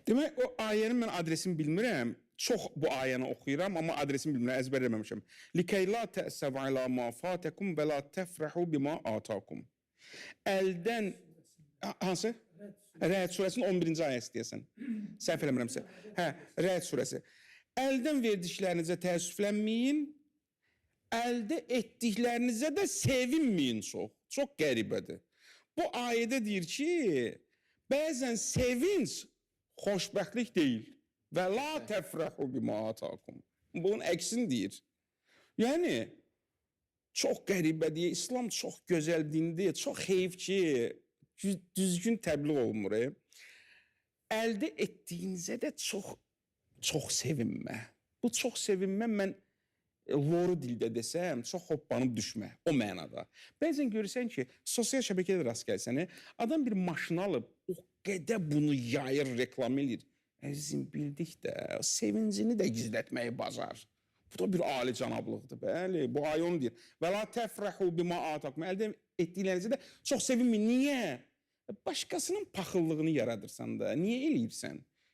Demək, o ayənin mən adresini bilmirəm. Çox bu ayəni oxuyuram, amma adresini bilmirəm, əzbərləməmişəm. Likey la təəssəv alə ma fatəkum və la təfrəhu bima atakum. Əldən hansı? Rəd surəsinin 11-ci ayəsi deyəsən. Səhv eləmirəmsə. Hə, Rəd surəsi. Əldən verdiklərinizə təəssüflənməyin, əldə etdiklərinizə də sevinməyin çox. Çox qəribədir. Bu ayədə deyir ki, bəzən sevinç xoşbəxtlik deyil. Və la təfrəhu bima atakum. Bunun əksini deyir. Yəni, çox qəribədir. İslam çox gözəl dindir. Çox heyf ki, düzgün təbliğ olunur. Əldə etdiyinizə də çox sevinmə. Bu çox sevinmə mən loru dildə desəm, çox hoppanıb düşmə, o mənada. Bəzən görürsən ki, sosial şəbəkədə rast gəlsən, adam bir maşını alıb, o qədər bunu yayır, reklam edir. Əzizim, bildik də, sevincini də gizlətməyi bacar. Bu da bir ali canablıqdır, bəli, bu ay onu deyir. Və la təfrəhu bima atakum, əldə etdiklərinizə də çox sevinməyin. Niyə? Başqasının paxıllığını yaradırsan da, niyə eləyirsən?